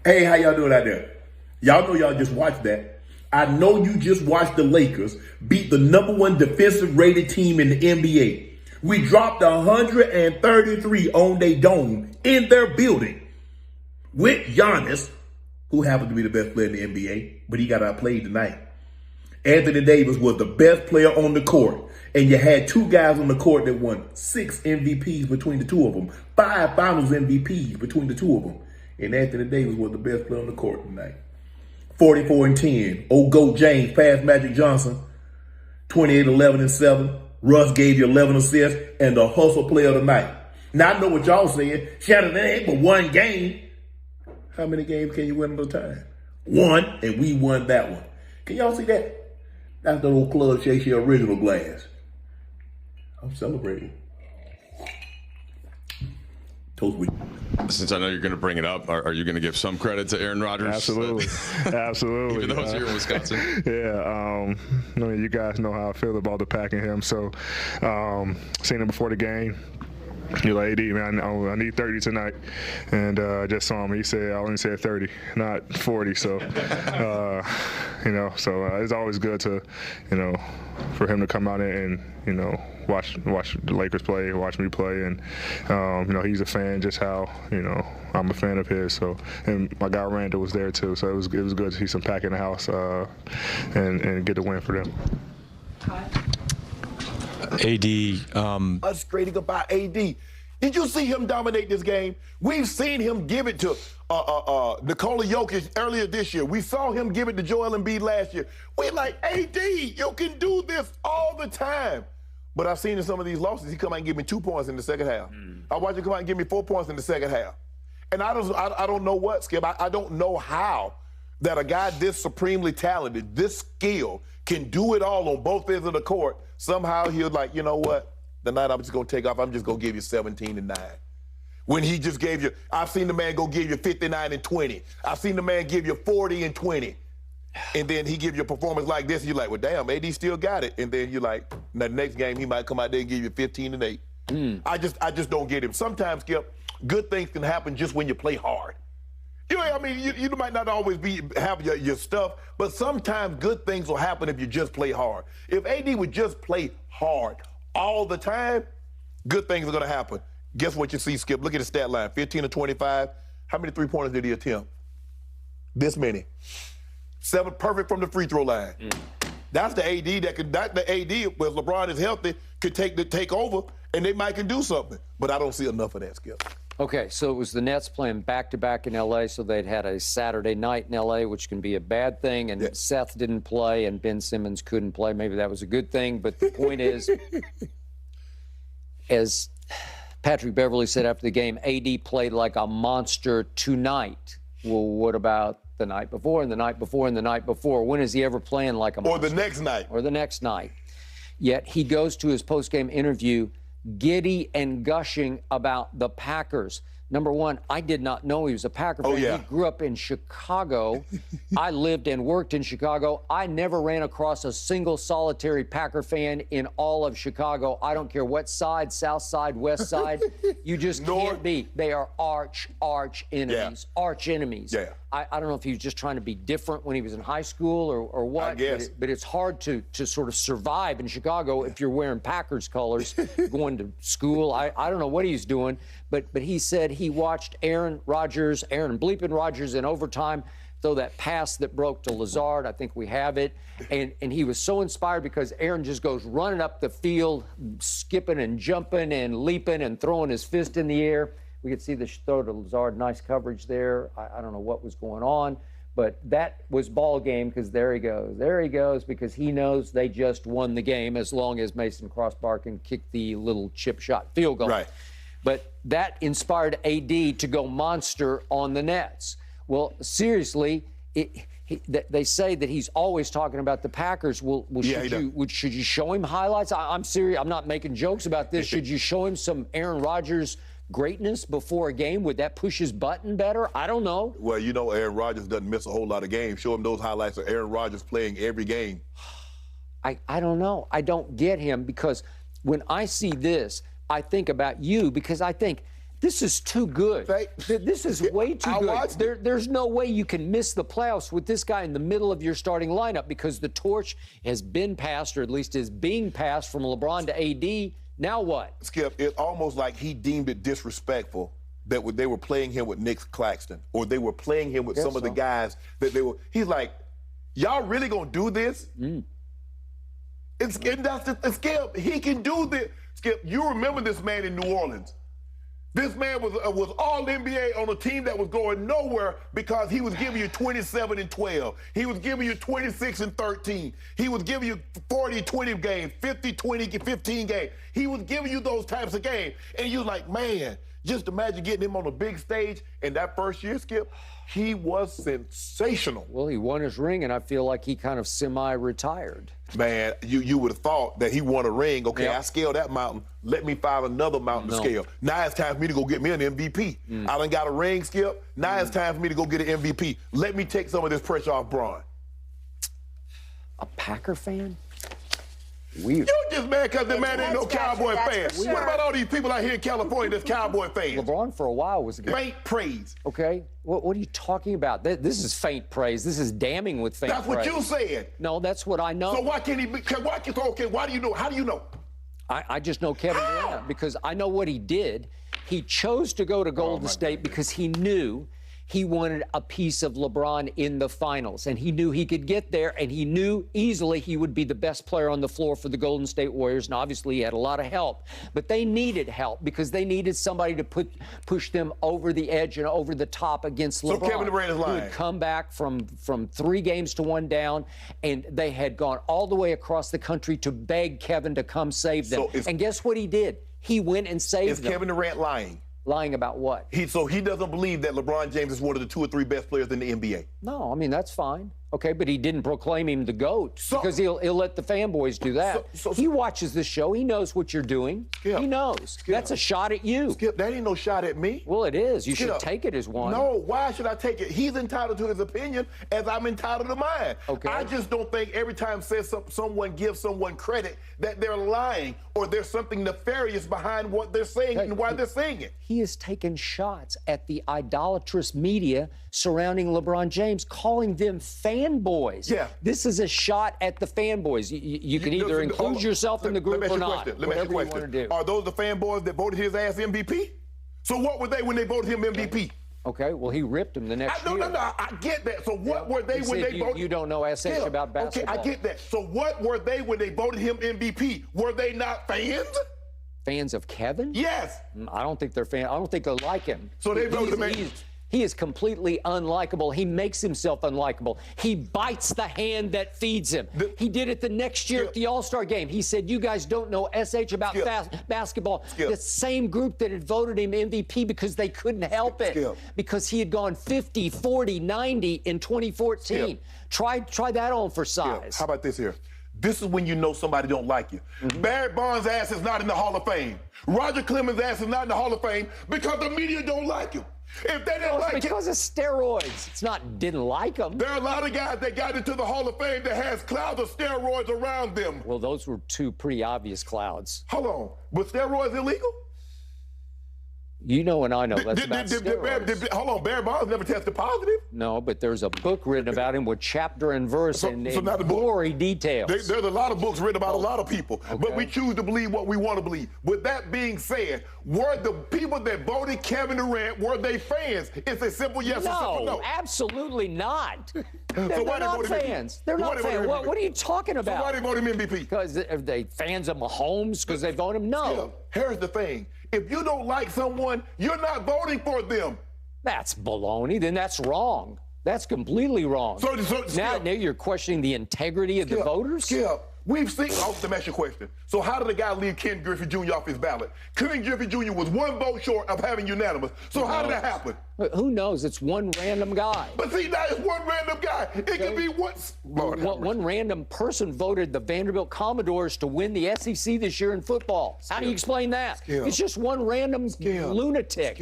Hey, how y'all doing out there? Y'all know y'all just watched that. I know you just watched the Lakers beat the #1 defensive rated team in the NBA. We dropped 133 on their dome in their building with Giannis, who happens to be the best player in the NBA, but he got outplayed tonight. Anthony Davis was the best player on the court, and you had two guys on the court that won 6 MVPs between the two of them, 5 Finals MVPs between the two of them, and Anthony Davis was the best player on the court tonight. 44-10. Old Goat James passed Magic Johnson, 28, 11, and 7. Russ gave you 11 assists, and the hustle player of the night. Now I know what y'all saying. Shannon, that ain't but one game. How many games can you win at a time? One, and we won that one. Can y'all see that? That's the old Club Shakespeare original glass. I'm celebrating. Toast week. Since I know you're going to bring it up, are you going to give some credit to Aaron Rodgers? Absolutely. Absolutely. Even though it's here in Wisconsin. Yeah. I mean, you guys know how I feel about the Pack and him. So, seeing him before the game, you're like, AD, man, I need 30 tonight. And I just saw him. He said, I only said 30, not 40. So, it's always good to, for him to come out and watch the Lakers play, watch me play. And, he's a fan just how, I'm a fan of his. So, and my guy Randall was there too. So it was good to see some Pack in the house and get the win for them. AD. Us grading about AD. Did you see him dominate this game? We've seen him give it to Nikola Jokic earlier this year. We saw him give it to Joel Embiid last year. We're like, AD, you can do this all the time. But I've seen in some of these losses, he come out and give me 2 points in the second half. I watch him come out and give me 4 points in the second half. And I don't know what, Skip. I don't know how that a guy this supremely talented, this skilled, can do it all on both ends of the court. Somehow he'll like, you know what? The night I'm just going to take off, I'm just going to give you 17-9. When he just gave you, I've seen the man go give you 59-20. I've seen the man give you 40-20. And then he give you a performance like this, and you're like, well, damn, AD still got it. And then you're like, the next game he might come out there and give you 15-8. I just don't get him. Sometimes, Skip, good things can happen just when you play hard. You might not always have your stuff, but sometimes good things will happen if you just play hard. If AD would just play hard all the time, good things are going to happen. Guess what you see, Skip? Look at the stat line, 15-25. How many three-pointers did he attempt? This many. 7 perfect from the free throw line. That's the AD the AD, if LeBron is healthy, could take over, and they might can do something. But I don't see enough of that, Skip. Okay, so it was the Nets playing back-to-back in L.A., so they'd had a Saturday night in L.A., which can be a bad thing, and Seth didn't play and Ben Simmons couldn't play. Maybe that was a good thing, but the point is, as Patrick Beverley said after the game, AD played like a monster tonight. Well, what about the night before and the night before and the night before? When is he ever playing like a monster? Or the next night. Or the next night. Yet he goes to his post-game interview giddy and gushing about the Packers. Number one, I did not know he was a Packer fan. Yeah. He grew up in Chicago. I lived and worked in Chicago. I never ran across a single solitary Packer fan in all of Chicago. I don't care what side, south side, west side. You just can't be. They are arch enemies. Yeah. Arch enemies. Yeah. I don't know if he was just trying to be different when he was in high school or what. I guess. But it's hard to sort of survive in Chicago if you're wearing Packers colors, going to school. I don't know what he's doing, but he said he watched Aaron bleeping Rodgers in overtime throw that pass that broke to Lazard. I think we have it. And he was so inspired because Aaron just goes running up the field, skipping and jumping and leaping and throwing his fist in the air. We could see the throw to Lazard. Nice coverage there. I don't know what was going on, but that was ball game because there he goes. There he goes because he knows they just won the game as long as Mason Crossbar can kick the little chip shot field goal. Right. But that inspired AD to go monster on the Nets. Well, seriously, they say that he's always talking about the Packers. Well, should you show him highlights? I'm serious. I'm not making jokes about this. Should you show him some Aaron Rodgers greatness before a game? Would that push his button better? I don't know. Well, Aaron Rodgers doesn't miss a whole lot of games. Show him those highlights of Aaron Rodgers playing every game. I don't know. I don't get him because when I see this, I think about you because I think This is too good. This is way too good. There's no way you can miss the playoffs with this guy in the middle of your starting lineup because the torch has been passed, or at least is being passed from LeBron to AD. Now what? Skip, it's almost like he deemed it disrespectful that they were playing him with Nick Claxton, or they were playing him with some of the guys that they were. He's like, y'all really gonna do this? It's Skip. He can do this. Skip, you remember this man in New Orleans? This man was all NBA on a team that was going nowhere because he was giving you 27 and 12. He was giving you 26 and 13. He was giving you 40-20 games, 50-20, 15 games. He was giving you those types of games. And you're like, man, just imagine getting him on a big stage. And that first year, Skip, he was sensational. Well, he won his ring, and I feel like he kind of semi-retired. Man, you would have thought that he won a ring. Okay, I scaled that mountain. Let me find another mountain to scale. Now it's time for me to go get me an MVP. I done got a ring, Skip. Now it's time for me to go get an MVP. Let me take some of this pressure off Bron. A Packer fan? Weird. You just mad because the man ain't no Cowboy fan. Sure. What about all these people out here in California that's Cowboy fans? LeBron for a while was faint praise. Okay, what are you talking about? This is faint praise. This is damning with faint praise. That's what you said. No, that's what I know. So why can't he? Why do you know? How do you know? I just know Kevin Durant because I know what he did. He chose to go to Golden State because he knew he wanted a piece of LeBron in the finals, and he knew he could get there, and he knew easily he would be the best player on the floor for the Golden State Warriors, and obviously he had a lot of help. But they needed help because they needed somebody to push them over the edge and over the top against LeBron. So Kevin Durant is lying. He had come back from 3 games to 1 down, and they had gone all the way across the country to beg Kevin to come save them. And guess what he did? He went and saved them. Is Kevin Durant lying? Lying about what? So he doesn't believe that LeBron James is one of the 2 or 3 best players in the NBA. No, I mean, that's fine. Okay, but he didn't proclaim him the GOAT because he'll let the fanboys do that. He watches the show. He knows what you're doing. Skip, he knows. That's a shot at you. Skip, that ain't no shot at me. Well, it is. You should take it as one. No, why should I take it? He's entitled to his opinion as I'm entitled to mine. Okay. I just don't think every time someone gives someone credit that they're lying or there's something nefarious behind what they're saying and why they're saying it. He has taken shots at the idolatrous media surrounding LeBron James, calling them fanboys. Yeah. This is a shot at the fanboys. You can either include yourself in the group or not. Let me ask you a question. Are those the fanboys that voted his ass MVP? So what were they when they voted him MVP? Okay, well, he ripped him the next year. No, I get that. So what were they when they voted? You don't know SH about basketball. Okay, I get that. So what were they when they voted him MVP? Were they not fans? Fans of Kevin? Yes. I don't think they're fans. I don't think they like him. So they voted him. He is completely unlikable. He makes himself unlikable. He bites the hand that feeds him. He did it the next year at the All-Star game. He said, you guys don't know SH about basketball. The same group that had voted him MVP because they couldn't help it. Because he had gone 50, 40, 90 in 2014. Try that on for size. How about this here? This is when you know somebody don't like you. Barry Bonds' ass is not in the Hall of Fame. Roger Clemens' ass is not in the Hall of Fame because the media don't like him. If they didn't like him, because of steroids. It's not didn't like him. There are a lot of guys that got into the Hall of Fame that has clouds of steroids around them. Well, those were 2 pretty obvious clouds. Hold on. Was steroids illegal? You know and I know that's about steroids. Hold on, Barry Bonds never tested positive? No, but there's a book written about him with chapter and verse and gory details. There's a lot of books written about a lot of people, but we choose to believe what we want to believe. With that being said, were the people that voted Kevin Durant, were they fans? It's a simple yes or simple no. No, absolutely not. They're so why not fans. They're not fans. What are you talking about? So why they vote him MVP? Because are they fans of Mahomes because they vote him? No. Here's the thing. If you don't like someone, you're not voting for them. That's baloney. Then that's wrong. That's completely wrong. So now you're questioning the integrity of the voters? We've seen, let me ask you a question. So how did a guy leave Ken Griffey Jr. off his ballot? Ken Griffey Jr. was 1 vote short of having unanimous. So how did that happen? Who knows? It's one random guy. But see, now it's one random guy. It could be one random person voted the Vanderbilt Commodores to win the SEC this year in football. How do you explain that? It's just one random lunatic.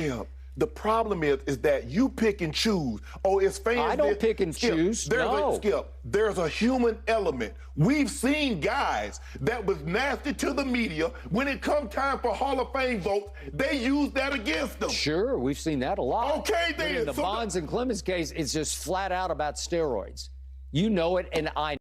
The problem is that you pick and choose. Oh, it's fans. I don't pick and choose. There's a human element. We've seen guys that was nasty to the media. When it come time for Hall of Fame votes, they use that against them. Sure, we've seen that a lot. Okay, then. But in the Bonds and Clemens case, it's just flat out about steroids. You know it, and I